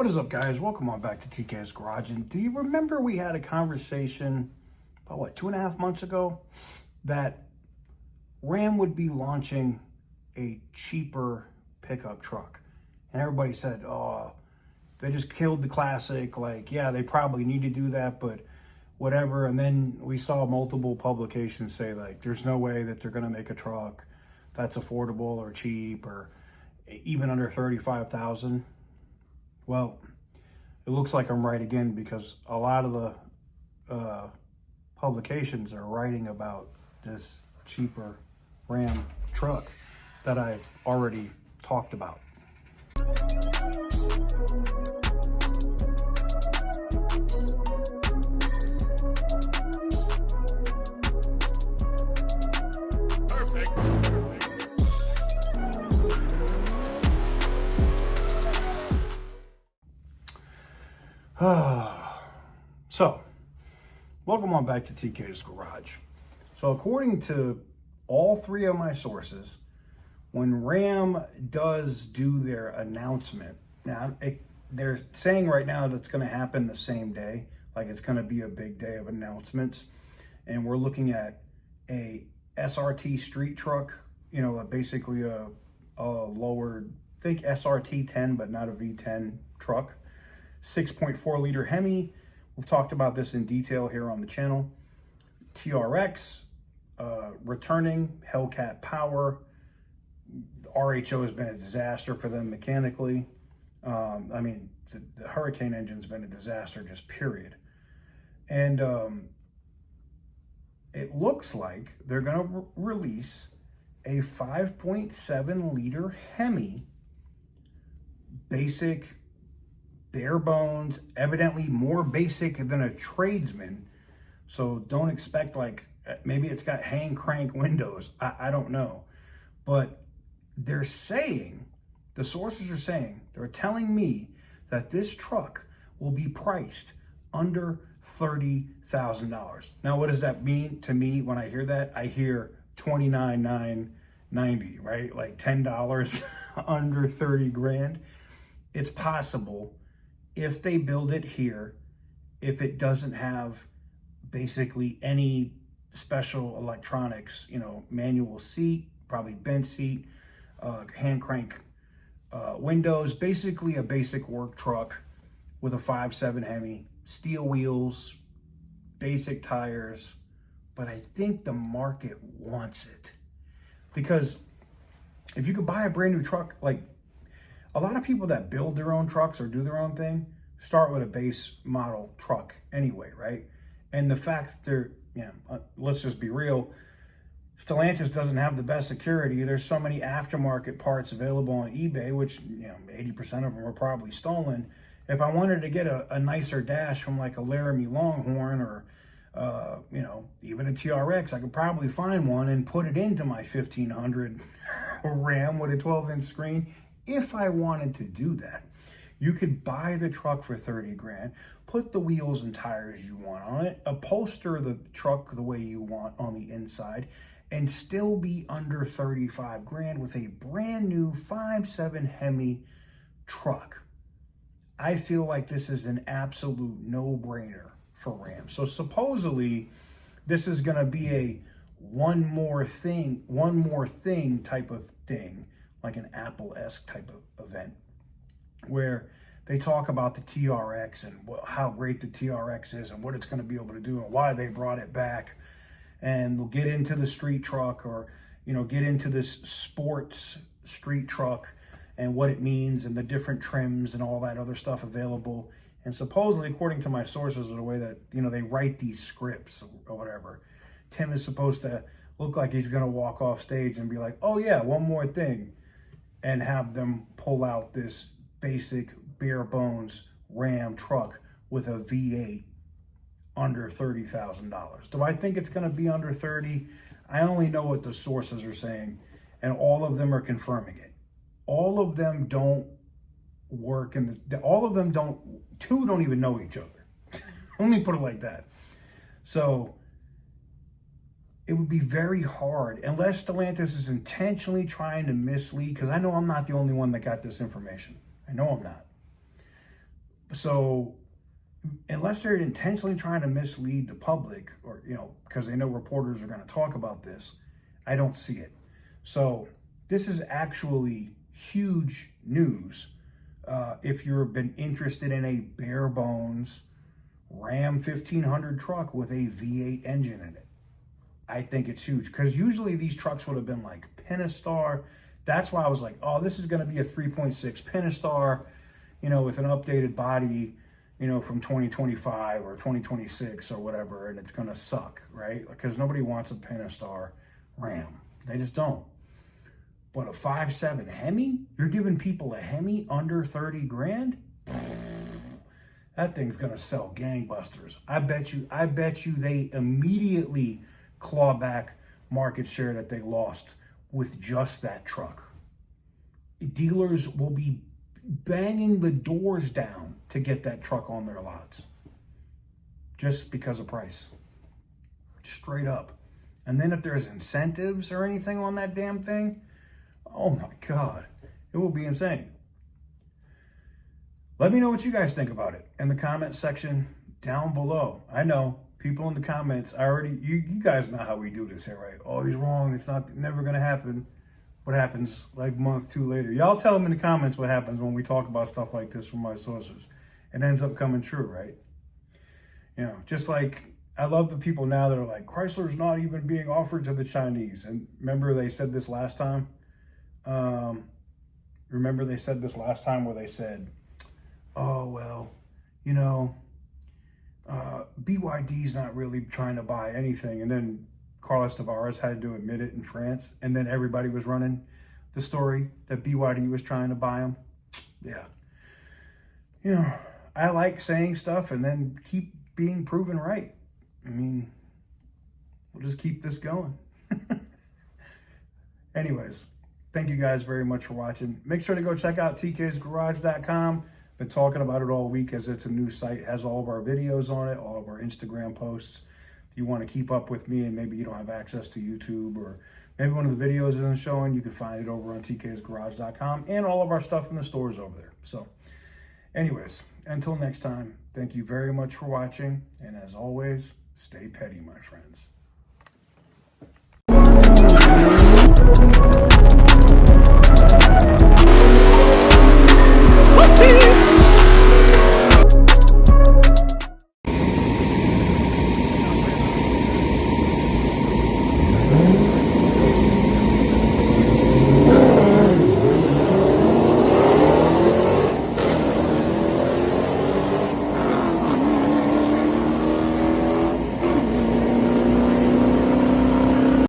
What is up, guys? Welcome on back to TK's Garage. And do you remember we had a conversation about 2.5 months ago that Ram would be launching a cheaper pickup truck? And everybody said, oh, they just killed the Classic. Like, yeah, they probably need to do that, but whatever. And then we saw multiple publications say, like, there's no way that they're going to make a truck that's affordable or cheap or even under $35,000. Well, it looks like I'm right again, because a lot of the publications are writing about this cheaper Ram truck that I already talked about. So, welcome on back to TK's Garage. So, according to all three of my sources, when Ram does do their announcement, now they're saying right now that it's going to happen the same day, like it's going to be a big day of announcements, and we're looking at a SRT street truck, basically a lowered, think SRT 10, but not a V10 truck. 6.4 liter Hemi. We've talked about this in detail here on the channel. TRX, returning Hellcat power. RHO has been a disaster for them mechanically. The Hurricane engine's been a disaster, just period. And it looks like they're going to release a 5.7 liter Hemi, basic, bare bones, evidently more basic than a tradesman. So don't expect, like, maybe it's got hand crank windows. I don't know. But they're saying, the sources are saying, they're telling me that this truck will be priced under $30,000. Now, what does that mean to me when I hear that? I hear $29,990, right? Like $10 under 30 grand. It's possible, if they build it here, if it doesn't have basically any special electronics, manual seat, probably bench seat, hand crank windows, basically a basic work truck with a 5.7 Hemi, steel wheels, basic tires. But I think the market wants it, because if you could buy a brand new truck, like, a lot of people that build their own trucks or do their own thing start with a base model truck anyway, right? And the fact that they're, let's just be real, Stellantis doesn't have the best security. There's so many aftermarket parts available on eBay, which, 80% of them are probably stolen. If I wanted to get a nicer dash from like a Laramie Longhorn or, even a TRX, I could probably find one and put it into my 1500 Ram with a 12-inch screen. If I wanted to do that, you could buy the truck for 30 grand, put the wheels and tires you want on it, upholster the truck the way you want on the inside, and still be under 35 grand with a brand new 5.7 Hemi truck. I feel like this is an absolute no-brainer for Ram. So supposedly this is going to be a one more thing type of thing, like an Apple-esque type of event, where they talk about the TRX and how great the TRX is and what it's going to be able to do and why they brought it back. And they'll get into the street truck, or, get into this sports street truck and what it means and the different trims and all that other stuff available. And supposedly, according to my sources, the way that, they write these scripts or whatever, Tim is supposed to look like he's going to walk off stage and be like, oh yeah, one more thing, and have them pull out this basic bare bones Ram truck with a V8 under $30,000. Do I think it's going to be under 30? I only know what the sources are saying, and all of them are confirming it. All of them don't work, and two don't even know each other. Let me put it like that. So it would be very hard, unless Stellantis is intentionally trying to mislead, because I know I'm not the only one that got this information. I know I'm not. So unless they're intentionally trying to mislead the public, or, you know, because they know reporters are going to talk about this, I don't see it. So this is actually huge news. If you've been interested in a bare bones Ram 1500 truck with a V8 engine in it, I think it's huge, because usually these trucks would have been like Pentastar. That's why I was like, oh, this is going to be a 3.6 Pentastar, you know, with an updated body, you know, from 2025 or 2026 or whatever, and it's going to suck, right? Because nobody wants a Pentastar Ram. They just don't. But a 5.7 Hemi, you're giving people a Hemi under 30 grand? That thing's going to sell gangbusters. I bet you they immediately claw back market share that they lost with just that truck. Dealers will be banging the doors down to get that truck on their lots just because of price. Straight up. And then if there's incentives or anything on that damn thing, oh my God, it will be insane. Let me know what you guys think about it in the comment section down below. I know people in the comments, you guys know how we do this here, right? Oh, he's wrong. It's never going to happen. What happens like a month, two later? Y'all tell them in the comments what happens when we talk about stuff like this from my sources. It ends up coming true, right? You know, just like I love the people now that are like, Chrysler's not even being offered to the Chinese. And remember they said this last time? Remember they said this last time where they said, oh, well, you know, BYD's not really trying to buy anything. And then Carlos Tavares had to admit it in France. And then everybody was running the story that BYD was trying to buy them. Yeah. You know, I like saying stuff and then keep being proven right. I mean, we'll just keep this going. Anyways, thank you guys very much for watching. Make sure to go check out tksgarage.com. Been talking about it all week as it's a new site. It has all of our videos on it, all of our Instagram posts. If you want to keep up with me and maybe you don't have access to YouTube, or maybe one of the videos isn't showing, you can find it over on tksgarage.com and all of our stuff in the stores over there. So anyways, until next time, thank you very much for watching. And as always, stay petty, my friends.